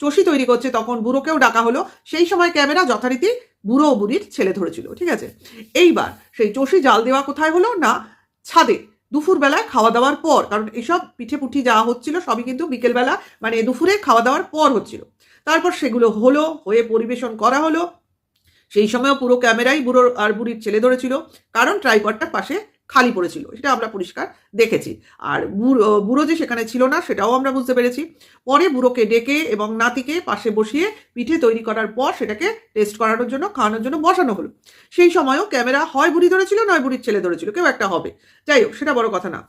চষি তৈরি করছে তখন বুড়োকেও ডাকা হলো। সেই সময় ক্যামেরা যথারীতি বুড়ো ও বুড়ির ছেলে ধরেছিল, ঠিক আছে। এইবার সেই চষি জাল দেওয়া কোথায় হলো না, ছাদে, দুপুরবেলায় খাওয়া দাওয়ার পর, কারণ এসব পিঠে পুঠি যা হচ্ছিল সবই কিন্তু বিকেলবেলা মানে দুপুরে খাওয়া দাওয়ার পর হচ্ছিল। তারপর সেগুলো হয়ে পরিবেশন করা হলো। সেই সময়ও পুরো ক্যামেরাই বুড়োর আর বুড়ির ছেলে ধরেছিল, কারণ ট্রাইপডটা পাশে খালি পড়েছিল, সেটা আমরা পরিষ্কার দেখেছি। আর বুড়ো যে সেখানে ছিল না সেটাও আমরা বুঝতে পেরেছি। পরে বুড়োকে ডেকে এবং নাতিকে পাশে বসিয়ে পিঠে তৈরি করার পর সেটাকে টেস্ট করানোর জন্য খাওয়ানোর জন্য বসানো হলো। সেই সময়ও ক্যামেরা হয় বুড়ি ধরেছিল নয় বুড়ির ছেলে ধরেছিল, কেউ একটা হবে। যাই হোক, সেটা বড় কথা না।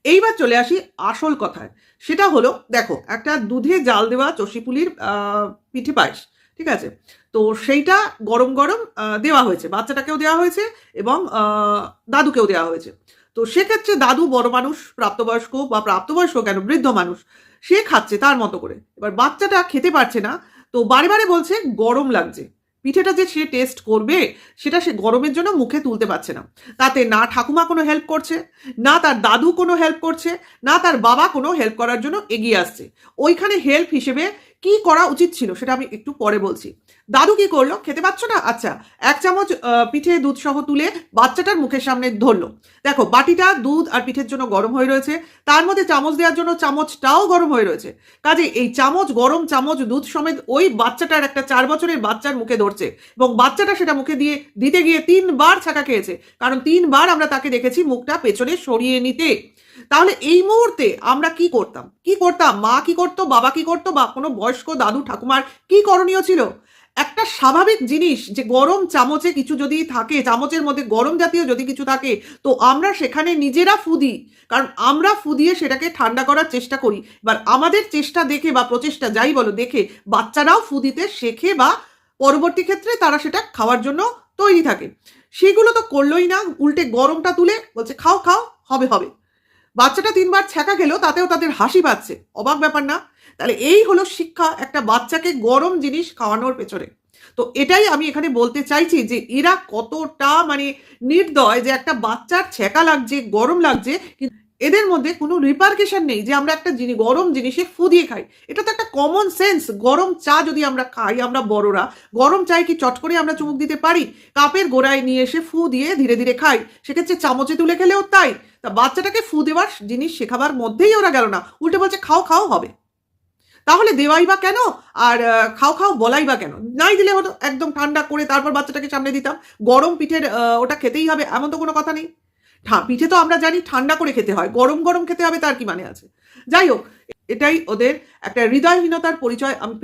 এইবার চলে আসি আসল কথায়। সেটা হলো, দেখো, একটা দুধে জাল দেওয়া চষিপুলির পিঠে পায়েস, ঠিক আছে। তো সেইটা গরম গরম দেওয়া হয়েছে, বাচ্চাটাকেও দেওয়া হয়েছে এবং দাদুকেও দেওয়া হয়েছে। তো সেক্ষেত্রে দাদু বড় মানুষ, প্রাপ্তবয়স্ক বা প্রাপ্তবয়স্ক কেন, বৃদ্ধ মানুষ, সে খাচ্ছে তার মতো করে। এবার বাচ্চাটা খেতে পারছে না, তো বারে বারে বলছে গরম লাগছে। পিঠেটা যে সে টেস্ট করবে সেটা সে গরমের জন্য মুখে তুলতে পারছে না। তাতে না ঠাকুমা কোনো হেল্প করছে, না তার দাদু কোনো হেল্প করছে, না তার বাবা কোনো হেল্প করার জন্য এগিয়ে আসছে। ওইখানে হেল্প হিসেবে কি করা উচিত ছিল সেটা আমি একটু পরে বলছি। দাদু কি করলো, খেতে পাচ্ছ না, আচ্ছা, 1 চামচ পিঠে দুধ সহ তুলে বাচ্চাটার মুখের সামনে ধরলো। দেখো, বাটিটা দুধ আর পিঠের জন্য গরম হয়ে রয়েছে, তার মধ্যে চামচ দেওয়ার জন্য চামচটাও গরম হয়ে রয়েছে। কাজে এই চামচ, গরম চামচ দুধ সমেত ওই বাচ্চাটার, একটা 4 বছরের বাচ্চার মুখে ধরছে এবং বাচ্চাটা সেটা মুখে দিতে গিয়ে 3 বার ছাকা খেয়েছে, কারণ 3 বার আমরা তাকে দেখেছি মুখটা পেছনে সরিয়ে নিতে। তাহলে এই মুহূর্তে আমরা কি করতাম, মা কি করতো, বাবা কি করতো, বা কোনো বয়স্ক দাদু ঠাকুমার কি করণীয় ছিল? একটা স্বাভাবিক জিনিস যে গরম চামচে কিছু যদি থাকে, চামচের মধ্যে গরম জাতীয় যদি কিছু থাকে, তো আমরা সেখানে নিজেরা ফু দিই, কারণ আমরা ফু দিয়ে সেটাকে ঠান্ডা করার চেষ্টা করি। এবার আমাদের চেষ্টা দেখে বা প্রচেষ্টা যাই বলো দেখে বাচ্চারাও ফু দিতে শেখে বা পরবর্তী ক্ষেত্রে তারা সেটা খাওয়ার জন্য তৈরি থাকে। সেগুলো তো করলোই না, উল্টে গরমটা তুলে বলছে খাও খাও, হবে হবে। বাচ্চাটা 3 বার ছ্যাঁকা খেলো, তাতেও তাদের হাসি পাচ্ছে, অবাক ব্যাপার না? তাহলে এই হলো শিক্ষা একটা বাচ্চাকে গরম জিনিস খাওয়ানোর পেছনে। তো এটাই আমি এখানে বলতে চাইছি যে এরা কতটা মানে নির্দয়, যে একটা বাচ্চার ছ্যাঁকা লাগছে, গরম লাগছে, কিন্তু এদের মধ্যে কোনো রিপারকেশন নেই যে আমরা একটা গরম জিনিসে ফু দিয়ে খাই। এটা তো একটা কমন সেন্স। গরম চা যদি আমরা খাই, আমরা বড়রা গরম চায় কি চট করে আমরা চুমুক দিতে পারি? কাপের গোড়ায় নিয়ে এসে ফু দিয়ে ধীরে ধীরে খাই। সেক্ষেত্রে চামচে তুলে খেলেও তাই। তা বাচ্চাটাকে ফু দেওয়ার জিনিস শেখাবার মধ্যেই ওরা গেল না, উল্টে বলছে খাও খাও, হবে। তাহলে দেওয়াই বা কেন, আর খাও খাও বলাই বা কেন? নাই দিলে হতো, একদম ঠান্ডা করে তারপর বাচ্চাটাকে সামনে দিতাম। গরম পিঠের ওটা খেতেই হবে এমন তো কোনো কথা নেই। পিঠে তো আমরা জানি ঠান্ডা করে খেতে হয়, গরম গরম খেতে হবে তার কি মানে আছে? যাই হোক, এটাই ওদের একটা হৃদয়হীনতার পরিচয় আমি